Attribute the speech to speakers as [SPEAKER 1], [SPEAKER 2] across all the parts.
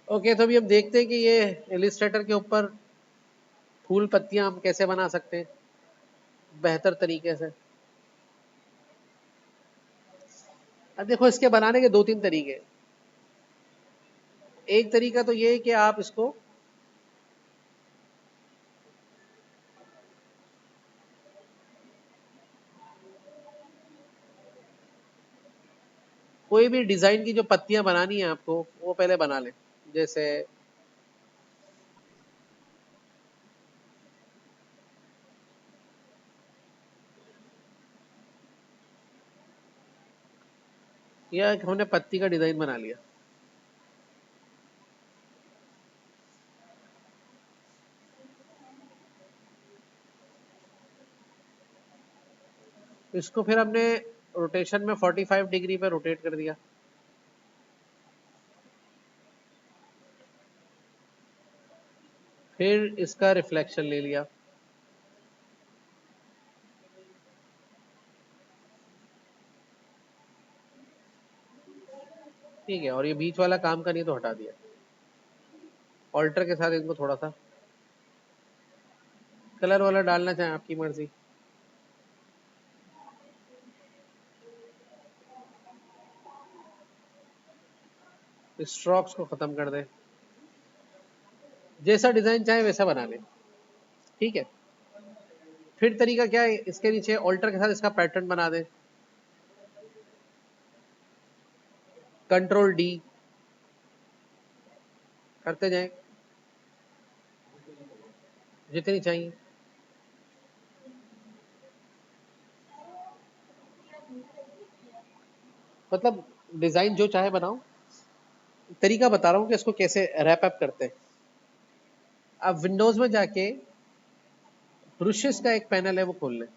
[SPEAKER 1] Okay, तो अभी हम देखते हैं कि ये इलिस्ट्रेटर के ऊपर फूल पत्तियां हम कैसे बना सकते हैं बेहतर तरीके से। अब देखो, इसके बनाने के दो तीन तरीके हैं। एक तरीका तो ये है कि आप इसको कोई भी डिजाइन की जो पत्तियां बनानी है आपको वो पहले बना लें। जैसे यह हमने पत्ती का डिजाइन बना लिया। इसको फिर हमने रोटेशन में 45 डिग्री पे रोटेट कर दिया। फिर इसका रिफ्लेक्शन ले लिया। ठीक है, और ये बीच वाला काम का नहीं तो हटा दिया। ऑल्टर के साथ इनको थोड़ा सा कलर वाला डालना चाहें आपकी मर्जी। स्ट्रोक्स को खत्म कर दें। जैसा डिजाइन चाहे वैसा बना लें। ठीक है। फिर तरीका क्या है, इसके नीचे ऑल्टर के साथ इसका पैटर्न बना दें। कंट्रोल डी करते जाएं जितनी चाहिए। मतलब डिजाइन जो चाहे बनाओ। तरीका बता रहा हूँ कि इसको कैसे रैप अप करते हैं। आप विंडोज में जाके ब्रशेस का एक पैनल है वो खोल लें।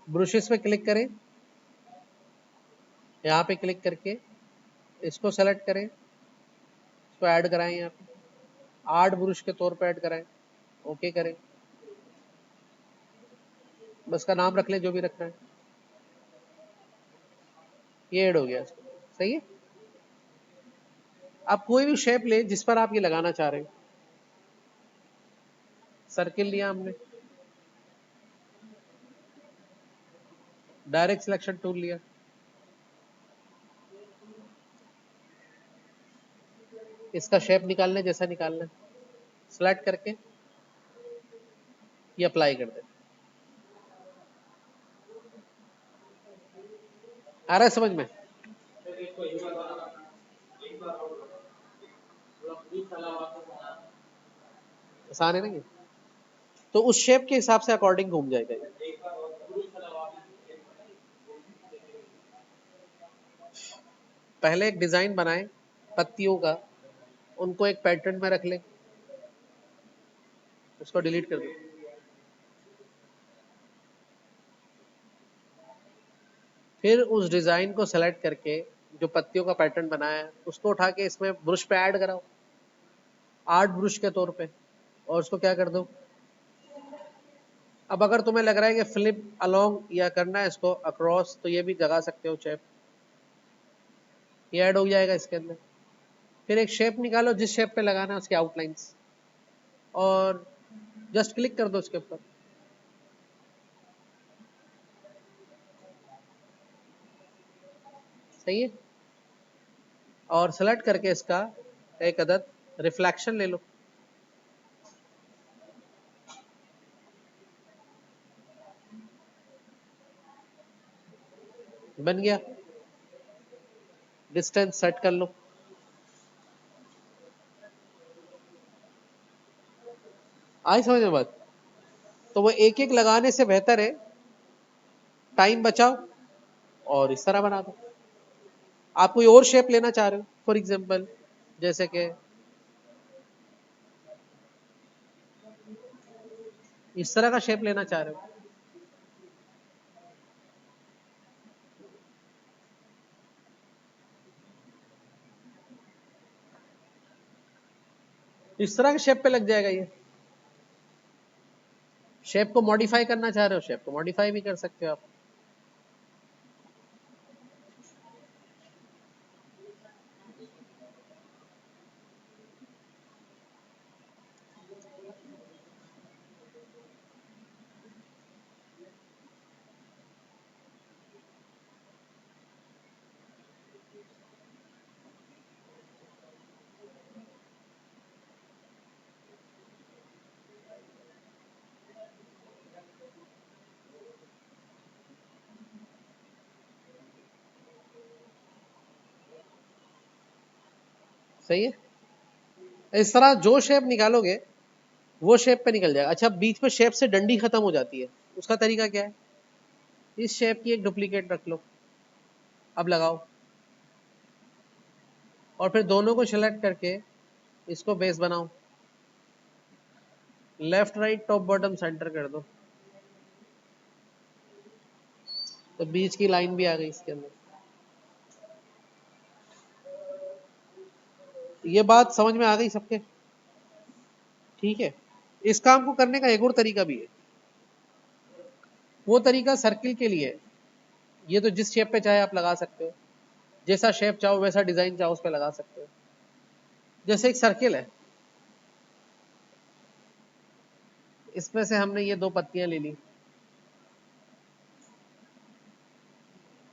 [SPEAKER 1] ब्रशेस पे क्लिक करें। यहाँ पे क्लिक करके इसको सेलेक्ट करें। इसको ऐड कराएं। यहाँ पे 8 ब्रश के तौर पे ऐड कराएं। ओके करें। बस का नाम रख लें जो भी रखना है। ये ऐड हो गया इसको। सही है। आप कोई भी शेप लें जिस पर आप ये लगाना चाह रहे हैं। सर्किल लिया हमने। डायरेक्ट सिलेक्शन टूल लिया। इसका शेप निकालने जैसा निकालना है। सिलेक्ट करके ये अप्लाई कर दे। आ रहा है समझ में? आसान है ना ये? तो उस शेप के हिसाब से अकॉर्डिंग घूम जाएगा ये। पहले एक डिजाइन बनाएं पत्तियों का, उनको एक पैटर्न में रख लें। उसको डिलीट कर दो। फिर उस डिजाइन को सेलेक्ट करके जो पत्तियों का पैटर्न बनाया है उसको उठा के इसमें ब्रश पे ऐड कराओ। 8 ब्रश के तौर पे। और उसको क्या कर दो। अब अगर तुम्हें लग रहा है कि फ्लिप अलोंग या करना है इसको अक्रॉस, तो ये भी लगा सकते हो शेप। ये ऐड हो जाएगा इसके अंदर। फिर एक शेप निकालो जिस शेप पे लगाना है उसके आउटलाइंस, और जस्ट क्लिक कर दो उसके ऊपर। सही है। और सेलेक्ट करके इसका एक अदद रिफ्लेक्शन ले लो। बन गया। डिस्टेंस सेट कर लो। आई समझ में बात? तो वो एक एक लगाने से बेहतर है टाइम बचाओ और इस तरह बना दो। आप कोई और शेप लेना चाह रहे हो फॉर एग्जांपल, जैसे कि इस तरह का शेप लेना चाह रहे हो। इस तरह के शेप पे लग जाएगा ये। शेप को मॉडिफाई करना चाह रहे हो, शेप को मॉडिफाई भी कर सकते हो आप। सही है। इस तरह जो शेप निकालोगे वो शेप पे निकल जाएगा। अच्छा, बीच में शेप से डंडी खत्म हो जाती है, उसका तरीका क्या है? इस शेप की एक डुप्लीकेट रख लो, अब लगाओ, और फिर दोनों को सिलेक्ट करके इसको बेस बनाओ, left right top bottom centre कर दो, तो बीच की लाइन भी आ गई इसके अंदर। ये बात समझ में आ गई सबके? ठीक है। इस काम को करने का एक और तरीका भी है, वो तरीका सर्किल के लिए है। ये तो जिस शेप पे चाहे आप लगा सकते हो, जैसा शेप चाहो वैसा डिजाइन चाहो उस पे लगा सकते हो। जैसे एक सर्किल है, इसमें से हमने ये 2 पत्तियां ले ली,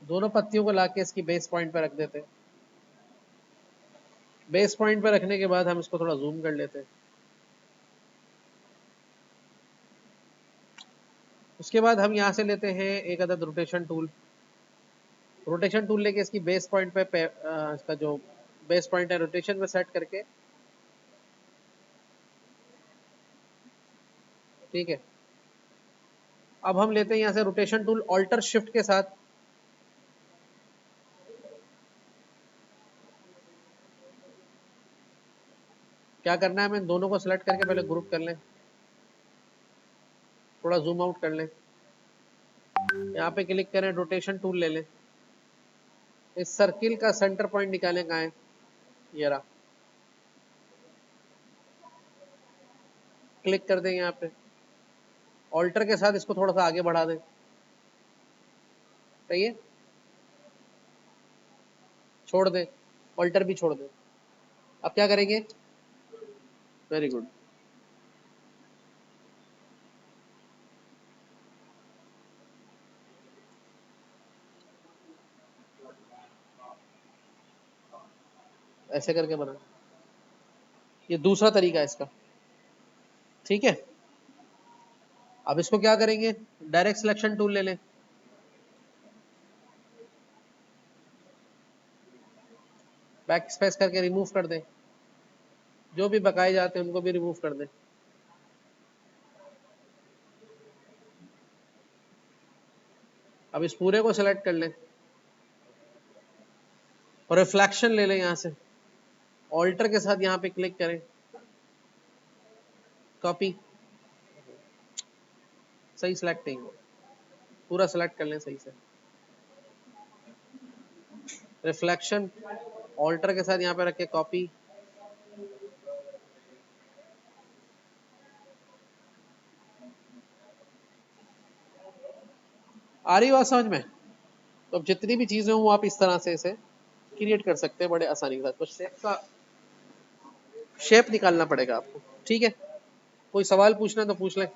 [SPEAKER 1] दोनों पत्तियों को लाके इसकी बेस पॉइंट पे रख देते हैं। बेस पॉइंट पे रखने के बाद हम इसको थोड़ा जूम कर लेते हैं। उसके बाद हम यहाँ से लेते हैं एक अदद रोटेशन टूल। रोटेशन टूल लेके इसकी बेस पॉइंट पे इसका जो बेस पॉइंट है रोटेशन में सेट करके, ठीक है। अब हम लेते हैं यहाँ से रोटेशन टूल, ऑल्टर शिफ्ट के साथ क्या करना है, हमें दोनों को सिलेक्ट करके पहले ग्रुप कर लें, थोड़ा जूम आउट कर लें, यहाँ पे क्लिक करें, रोटेशन टूल ले लें, इस सर्किल का सेंटर पॉइंट निकालें, कहाँ है, ये रहा, क्लिक कर दें यहाँ पे, ऑल्टर के साथ इसको थोड़ा सा आगे बढ़ा दें, सही है, छोड़ दें, ऑल्टर भी छोड़ दें। अब क्या करेंगे, वेरी गुड, ऐसे करके बना, ये दूसरा तरीका है इसका, ठीक है। अब इसको क्या करेंगे, डायरेक्ट सिलेक्शन टूल ले लें, बैक स्पेस करके रिमूव कर दें, जो भी बकाए जाते हैं उनको भी रिमूव कर दें। अब इस पूरे को सिलेक्ट कर लें और रिफ्लेक्शन ले लें, यहाँ से ऑल्टर के साथ यहाँ पे क्लिक करें, कॉपी, सही सिलेक्ट नहीं हो, पूरा सिलेक्ट कर लें सही से, रिफ्लेक्शन ऑल्टर के साथ यहाँ पे रख के कॉपी, आ रही बात समझ में? तो अब जितनी भी चीजें हों वो आप इस तरह से इसे क्रिएट कर सकते हैं बड़े आसानी के साथ, बस शेप का शेप निकालना पड़ेगा आपको, ठीक है। कोई सवाल पूछना है तो पूछ लें।